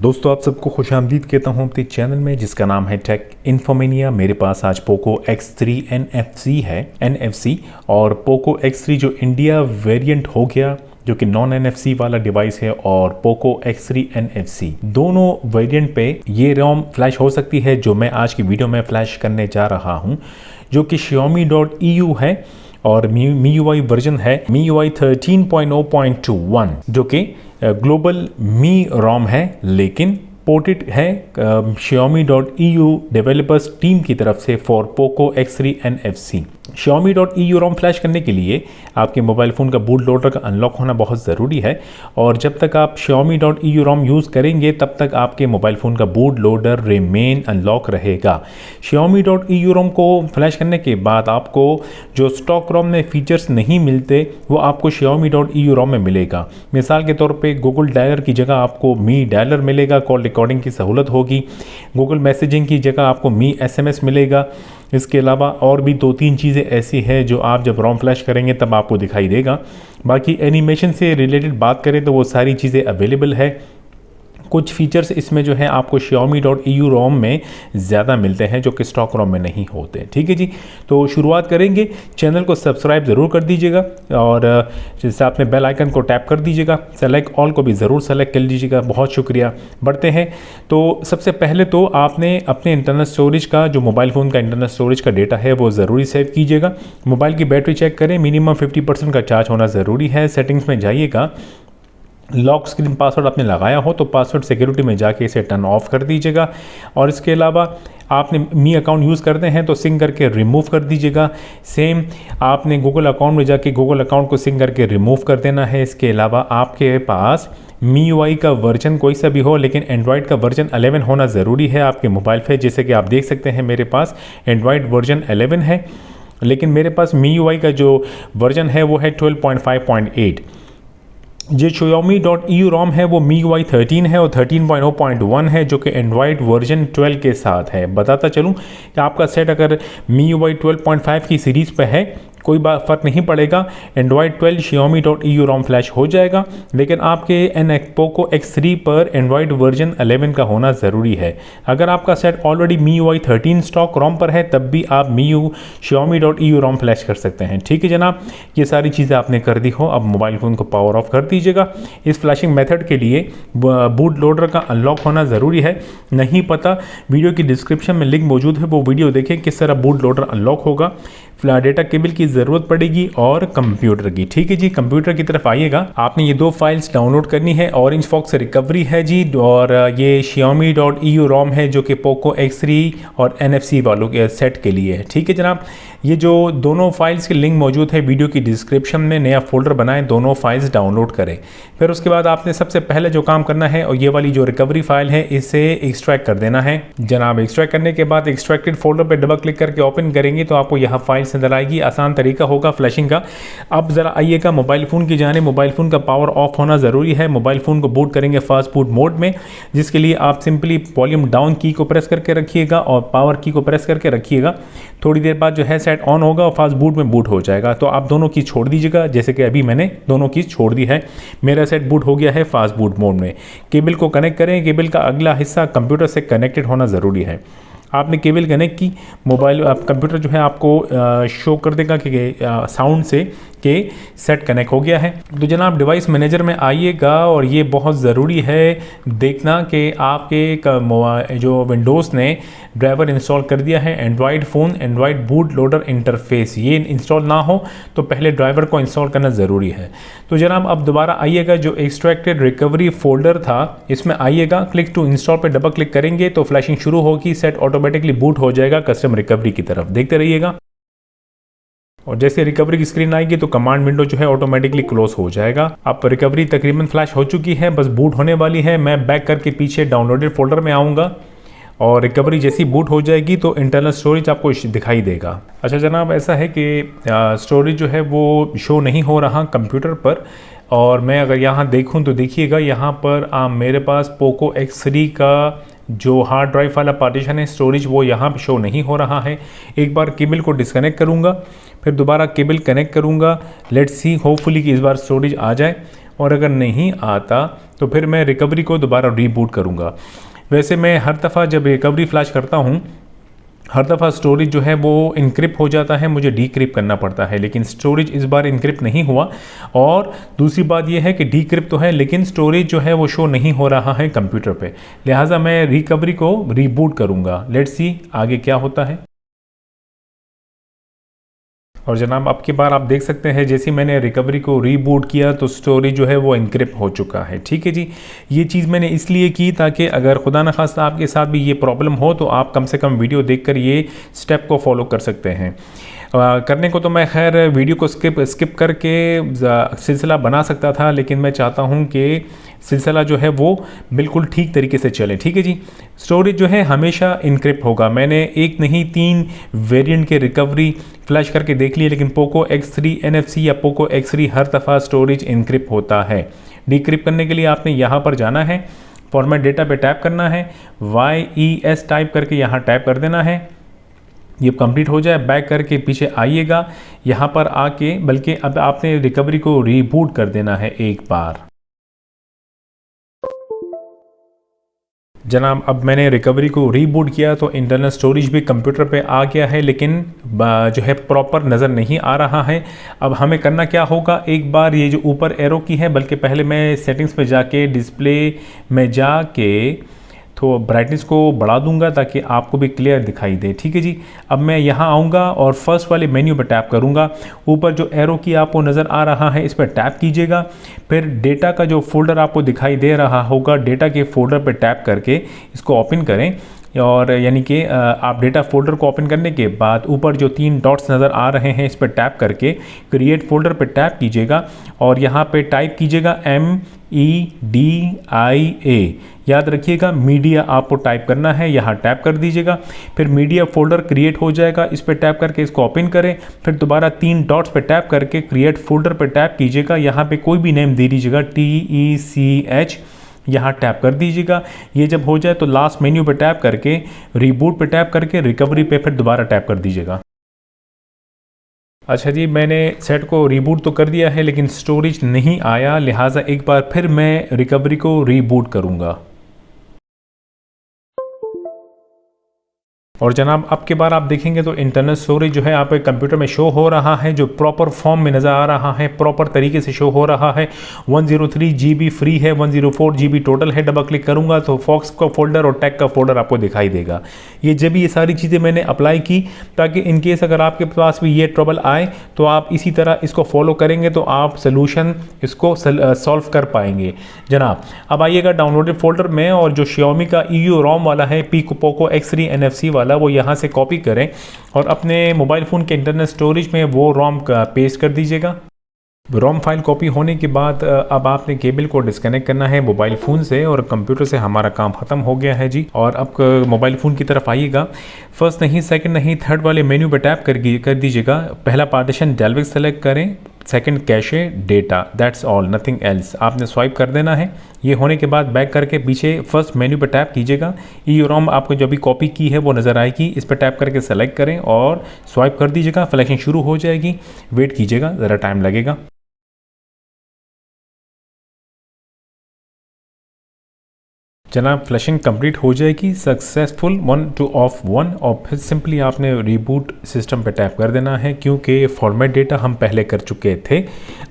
दोस्तों आप सबको खुशामदीद कहता हूँ अपने चैनल में जिसका नाम है टेक इन्फोमेनिया। मेरे पास आज पोको X3 NFC है NFC और पोको X3 जो इंडिया वेरिएंट हो गया जो कि नॉन NFC वाला डिवाइस है और पोको X3 NFC दोनों वेरिएंट पे ये रोम फ्लैश हो सकती है जो मैं आज की वीडियो में फ्लैश करने जा रहा हूँ जो कि Xiaomi.eu है और MIUI वर्जन है MIUI 13.0.21 जो कि ग्लोबल मी रोम है लेकिन पोर्टेड है Xiaomi.eu डेवलपर्स टीम की तरफ से for Poco X3 NFC। Xiaomi.eu ROM flash करने के लिए आपके मोबाइल फ़ोन का बूट लोडर का अनलॉक होना बहुत ज़रूरी है और जब तक आप Xiaomi.eu रोम यूज़ करेंगे तब तक आपके मोबाइल फ़ोन का बूट लोडर रिमेन अनलॉक रहेगा। Xiaomi.eu रोम को फ्लैश करने के बाद आपको जो स्टॉक रोम में फीचर्स नहीं मिलते वो आपको Xiaomi.eu रोम में मिलेगा। मिसाल के तौर पे गूगल डायलर की जगह आपको मी डायलर मिलेगा, कॉल रिकॉर्डिंग की सहूलत होगी। गूगल मैसेजिंग की जगह आपको मी SMS मिलेगा। इसके अलावा और भी 2-3 चीज़ें ऐसी हैं जो आप जब रोम फ्लैश करेंगे तब आपको दिखाई देगा। बाकी एनिमेशन से रिलेटेड बात करें तो वो सारी चीज़ें अवेलेबल है। कुछ फीचर्स इसमें जो है आपको Xiaomi.eu रोम में ज़्यादा मिलते हैं जो कि स्टॉक रोम में नहीं होते। ठीक है जी, तो शुरुआत करेंगे। चैनल को सब्सक्राइब ज़रूर कर दीजिएगा और साथ में बेल आइकन को टैप कर दीजिएगा। सेलेक्ट ऑल को भी ज़रूर सेलेक्ट कर लीजिएगा, बहुत शुक्रिया। बढ़ते हैं। तो सबसे पहले तो आपने अपने इंटरनल स्टोरेज का जो मोबाइल फ़ोन का इंटरनल स्टोरेज का डेटा है वो ज़रूरी सेव कीजिएगा। मोबाइल की बैटरी चेक करें, मिनिमम 50% का चार्ज होना ज़रूरी है। सेटिंग्स में जाइएगा, लॉक स्क्रीन पासवर्ड आपने लगाया हो तो पासवर्ड सिक्योरिटी में जाके इसे टर्न ऑफ कर दीजिएगा और इसके अलावा आपने मी अकाउंट यूज़ करते हैं तो सिंक करके रिमूव कर दीजिएगा। सेम आपने गूगल अकाउंट में जाके गूगल अकाउंट को सिंक करके रिमूव कर देना है। इसके अलावा आपके पास MIUI का वर्जन कोई सा भी हो लेकिन एंड्रॉयड का वर्जन 11 होना ज़रूरी है आपके मोबाइल पे। जैसे कि आप देख सकते हैं मेरे पास एंड्रॉयड वर्जन 11 है लेकिन मेरे पास MIUI का जो वर्जन है वो है 12.5.8। जो Xiaomi.eu रोम है वो MIUI 13 है और 13.0.1 है जो कि एंड्रॉयड वर्जन 12 के साथ है। बताता चलूँ कि आपका सेट अगर MIUI 12.5 की सीरीज़ पे है कोई फ़र्क नहीं पड़ेगा, एंड्रॉयड 12 Xiaomi.eu रोम फ्लैश हो जाएगा लेकिन आपके पोको X3 पर एंड्रॉयड वर्जन 11 का होना ज़रूरी है। अगर आपका सेट ऑलरेडी MIUI 13 स्टॉक रोम पर है तब भी आप Xiaomi.eu रोम फ्लैश कर सकते हैं। ठीक है जनाब, ये सारी चीज़ें आपने कर दी हो। अब मोबाइल फ़ोन को पावर ऑफ कर दीजिएगा। इस फ्लैशिंग मेथड के लिए बूट लोडर का अनलॉक होना ज़रूरी है। नहीं पता, वीडियो की डिस्क्रिप्शन में लिंक मौजूद है, वो वीडियो देखें किस तरह बूट लोडर अनलॉक होगा। डेटा केबल की ज़रूरत पड़ेगी और कंप्यूटर की। ठीक है जी, कंप्यूटर की तरफ आइएगा। आपने ये 2 फाइल्स डाउनलोड करनी है। ऑरेंज फॉक्स रिकवरी है जी और ये Xiaomi.eu रोम है जो कि पोको X3 और NFC वालों के सेट के लिए है। ठीक है जनाब, ये जो दोनों फाइल्स के लिंक मौजूद है वीडियो की डिस्क्रिप्शन में। नया फोल्डर बनाएं, दोनों फाइल्स डाउनलोड करें। फिर उसके बाद आपने सबसे पहले जो काम करना है और ये वाली जो रिकवरी फाइल है इसे एक्सट्रैक्ट कर देना है जनाब। एक्सट्रैक्ट करने के बाद एक्सट्रैक्टेड फोल्डर पर डबल क्लिक करके ओपन करेंगे तो आपको यहाँ फाइल्स नजर आएगी। आसान तरीका होगा फ्लैशिंग का। अब ज़रा आइएगा मोबाइल फ़ोन की जाने। मोबाइल फ़ोन का पावर ऑफ होना ज़रूरी है। मोबाइल फ़ोन को बूट करेंगे फास्ट बूट मोड में, जिसके लिए आप सिंपली वॉल्यूम डाउन की को प्रेस करके रखिएगा और पावर की को प्रेस करके रखिएगा। थोड़ी देर बाद जो है सेट ऑन होगा और फास्ट बूट में बूट हो जाएगा। तो आप दोनों की छोड़ दीजिएगा, जैसे कि अभी मैंने दोनों की छोड़ दी है। मेरा सेट बूट हो गया है फास्ट बूट मोड में। केबल को कनेक्ट करें। केबल का अगला हिस्सा कंप्यूटर से कनेक्टेड होना ज़रूरी है। आपने केबल कनेक्ट की, मोबाइल कंप्यूटर जो है आपको शो कर देगा कि साउंड से कि सेट कनेक्ट हो गया है। तो जनाब डिवाइस मैनेजर में आइएगा और ये बहुत ज़रूरी है देखना कि आपके जो विंडोज़ ने ड्राइवर इंस्टॉल कर दिया है Android phone Android boot loader interface, ये इंस्टॉल ना हो तो पहले ड्राइवर को इंस्टॉल करना ज़रूरी है। तो जनाब अब दोबारा आइएगा, जो एक्सट्रैक्टेड रिकवरी फोल्डर था इसमें आइएगा, क्लिक टू इंस्टॉल पर डबल क्लिक करेंगे तो फ्लैशिंग शुरू होगी। सेट ऑटोमेटिकली बूट हो जाएगा कस्टम रिकवरी की तरफ। देखते रहिएगा और जैसे रिकवरी की स्क्रीन आएगी तो कमांड विंडो जो है ऑटोमेटिकली क्लोज हो जाएगा। अब रिकवरी तकरीबन फ्लैश हो चुकी है, बस बूट होने वाली है। मैं बैक करके पीछे डाउनलोडेड फोल्डर में आऊँगा और रिकवरी जैसी बूट हो जाएगी तो इंटरनल स्टोरेज आपको दिखाई देगा। अच्छा जनाब, ऐसा है कि स्टोरेज जो है वो शो नहीं हो रहा कंप्यूटर पर और मैं अगर यहाँ देखूँ तो देखिएगा यहाँ पर मेरे पास पोको X3 का जो हार्ड ड्राइव वाला पार्टीशन है स्टोरेज वो यहाँ पे शो नहीं हो रहा है। एक बार केबल को डिस्कनेक्ट करूँगा, फिर दोबारा केबल कनेक्ट करूँगा। लेट्स सी, होपफुली कि इस बार स्टोरेज आ जाए। और अगर नहीं आता तो फिर मैं रिकवरी को दोबारा रीबूट करूँगा। वैसे मैं हर दफ़ा जब रिकवरी फ्लैश करता हूँ, हर दफ़ा स्टोरेज जो है वो इनक्रिप्ट हो जाता है, मुझे डीक्रिप्ट करना पड़ता है, लेकिन स्टोरेज इस बार इनक्रिप्ट नहीं हुआ। और दूसरी बात ये है कि डीक्रिप्ट तो है लेकिन स्टोरेज जो है वो शो नहीं हो रहा है कंप्यूटर पे, लिहाजा मैं रिकवरी को रीबूट करूँगा। लेट्स सी आगे क्या होता है। और जनाब अब की बार आप देख सकते हैं जैसे मैंने रिकवरी को रीबूट किया तो स्टोरेज जो है वो इनक्रिप्ट हो चुका है। ठीक है जी, ये चीज़ मैंने इसलिए की ताकि अगर खुदा न खास्ता आपके साथ भी ये प्रॉब्लम हो तो आप कम से कम वीडियो देखकर ये स्टेप को फॉलो कर सकते हैं। करने को तो मैं खैर वीडियो को स्किप करके सिलसिला बना सकता था, लेकिन मैं चाहता हूँ कि सिलसिला जो है वो बिल्कुल ठीक तरीके से चले। ठीक है जी, स्टोरेज जो है हमेशा इनक्रिप्ट होगा। मैंने एक नहीं 3 वेरिएंट के रिकवरी फ्लैश करके देख लिए, लेकिन पोको X3 NFC या पोको X3 हर दफ़ा स्टोरेज इनक्रिप्ट होता है। डिक्रिप्ट करने के लिए आपने यहाँ पर जाना है, फॉर्मेट डेटा पे टैप करना है, YES टाइप करके यहाँ टैप कर देना है। ये कंप्लीट हो जाए बैक करके पीछे आइएगा, यहाँ पर आके बल्कि अब आपने रिकवरी को रीबूट कर देना है एक बार। जनाब अब मैंने रिकवरी को रीबूट किया तो इंटरनल स्टोरेज भी कंप्यूटर पे आ गया है, लेकिन जो है प्रॉपर नज़र नहीं आ रहा है। अब हमें करना क्या होगा, एक बार ये जो ऊपर एरो की है, बल्कि पहले मैं सेटिंग्स में जाके डिस्प्ले में जाके तो ब्राइटनेस को बढ़ा दूंगा ताकि आपको भी क्लियर दिखाई दे। ठीक है जी, अब मैं यहाँ आऊँगा और फर्स्ट वाले मेन्यू पर टैप करूँगा। ऊपर जो एरो की आपको नज़र आ रहा है इस पर टैप कीजिएगा, फिर डेटा का जो फोल्डर आपको दिखाई दे रहा होगा, डेटा के फोल्डर पर टैप करके इसको ओपन करें। और यानी कि आप डेटा फोल्डर को ओपन करने के बाद ऊपर जो 3 डॉट्स नज़र आ रहे हैं इस पर टैप करके क्रिएट फोल्डर पर टैप कीजिएगा और यहाँ पे टाइप कीजिएगा MEDIA। याद रखिएगा मीडिया आपको टाइप करना है, यहाँ टैप कर दीजिएगा, फिर मीडिया फोल्डर क्रिएट हो जाएगा। इस पर टैप करके इसको ओपन करें, फिर दोबारा 3 डॉट्स पे टैप करके क्रिएट फोल्डर पे टैप कीजिएगा। यहाँ पे कोई भी नेम दे दीजिएगा, TECH, यहाँ टैप कर दीजिएगा। ये जब हो जाए तो लास्ट मेन्यू पे टैप करके रीबूट पे टैप करके रिकवरी पे फिर दोबारा टैप कर दीजिएगा। अच्छा जी, मैंने सेट को रीबूट तो कर दिया है लेकिन स्टोरेज नहीं आया, लिहाजा एक बार फिर मैं रिकवरी को रीबूट करूँगा। और जनाब अब के बार आप देखेंगे तो इंटरनल स्टोरेज जो है आपके कंप्यूटर में शो हो रहा है, जो प्रॉपर फॉर्म में नज़र आ रहा है, प्रॉपर तरीके से शो हो रहा है। 103 GB फ्री है, 104 GB टोटल है। डबल क्लिक करूंगा तो फॉक्स का फोल्डर और टैग का फोल्डर आपको दिखाई देगा। ये सारी चीज़ें मैंने अप्लाई की ताकि इनकेस अगर आपके पास भी ये ट्रबल आए तो आप इसी तरह इसको फॉलो करेंगे तो आप सोल्यूशन इसको सॉल्व कर पाएंगे। जनाब अब आइएगा डाउनलोडेड फोल्डर में और जो Xiaomi का EUROM वाला है पोको X3 NFC वाला, वो यहाँ से कॉपी करें और अपने मोबाइल फ़ोन के इंटरनल स्टोरेज में वो रोम का पेस्ट कर दीजिएगा। रोम फाइल कॉपी होने के बाद अब आपने केबल को डिस्कनेक्ट करना है मोबाइल फ़ोन से और कंप्यूटर से हमारा काम ख़त्म हो गया है जी। और अब मोबाइल फ़ोन की तरफ आइएगा, फर्स्ट नहीं सेकंड नहीं थर्ड वाले मेन्यू पर टैप कर दीजिएगा। पहला पार्टीशन डेल्विक सेलेक्ट करें, second cache data, that's all, nothing else. आपने स्वाइप कर देना है। ये होने के बाद बैक करके पीछे फर्स्ट मेन्यू पर टैप कीजिएगा। EUROM आपको जो भी कॉपी की है वो नज़र आएगी, इस पर टैप करके सेलेक्ट करें और स्वाइप कर दीजिएगा। फ्लैशिंग शुरू हो जाएगी, वेट कीजिएगा, ज़रा टाइम लगेगा। जनाब फ्लैशिंग कंप्लीट हो जाएगी सक्सेसफुल 1 to off 1 और फिर सिंपली आपने रीबूट सिस्टम पे टैप कर देना है, क्योंकि फॉर्मेट डेटा हम पहले कर चुके थे।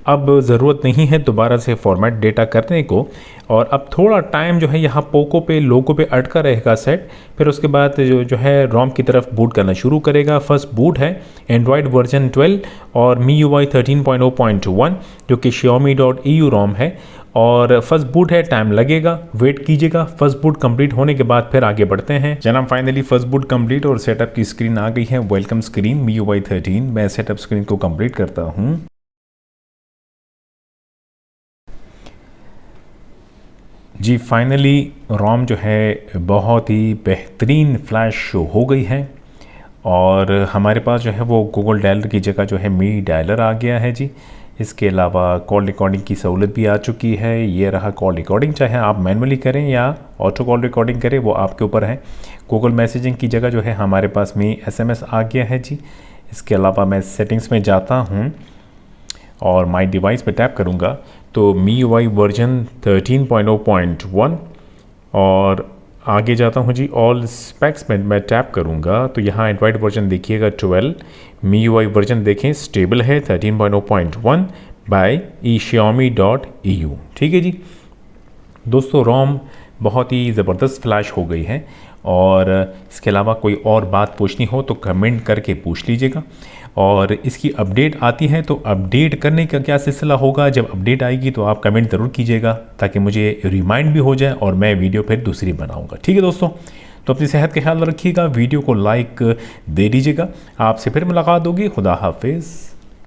अब ज़रूरत नहीं है दोबारा से फॉर्मेट डेटा करने को। और अब थोड़ा टाइम जो है यहाँ पोको पे लोगो पे अटका रहेगा सेट, फिर उसके बाद जो है रोम की तरफ बूट करना शुरू करेगा। फर्स्ट बूट है एंड्रॉयड वर्जन 12 और MIUI 13.0.1 जो कि Xiaomi.EUROM है और फर्स्ट बूट है, टाइम लगेगा, वेट कीजिएगा। फर्स्ट बूट कंप्लीट होने के बाद फिर आगे बढ़ते हैं। जनाब फाइनली फर्स्ट बूट कंप्लीट और सेटअप की स्क्रीन आ गई है, वेलकम स्क्रीन MIUI 13। मैं सेटअप स्क्रीन को कंप्लीट करता हूँ। जी फाइनली रोम जो है बहुत ही बेहतरीन फ्लैश शो हो गई है और हमारे पास जो है वो गूगल डायलर की जगह जो है मी डायलर आ गया है जी। इसके अलावा कॉल रिकॉर्डिंग की सहूलत भी आ चुकी है। ये रहा कॉल रिकॉर्डिंग, चाहे आप मैनुअली करें या ऑटो कॉल रिकॉर्डिंग करें वो आपके ऊपर है। गूगल मैसेजिंग की जगह जो है हमारे पास में SMS आ गया है जी। इसके अलावा मैं सेटिंग्स में जाता हूँ और माई डिवाइस पे टैप करूँगा तो MIUI वर्जन 13.0.1 और आगे जाता हूँ जी। ऑल स्पेक्स में मैं टैप करूँगा तो यहाँ एंड्रॉयड वर्जन देखिएगा 12, MIUI वर्जन देखें स्टेबल है 13.0.1 बाय Xiaomi.eu। ठीक है जी दोस्तों, रोम बहुत ही ज़बरदस्त फ्लैश हो गई है और इसके अलावा कोई और बात पूछनी हो तो कमेंट करके पूछ लीजिएगा। और इसकी अपडेट आती है तो अपडेट करने का क्या सिलसिला होगा, जब अपडेट आएगी तो आप कमेंट ज़रूर कीजिएगा ताकि मुझे रिमाइंड भी हो जाए और मैं वीडियो फिर दूसरी बनाऊंगा। ठीक है दोस्तों, तो अपनी सेहत का ख्याल रखिएगा, वीडियो को लाइक दे दीजिएगा। आपसे फिर मुलाकात होगी। खुदा हाफिज़।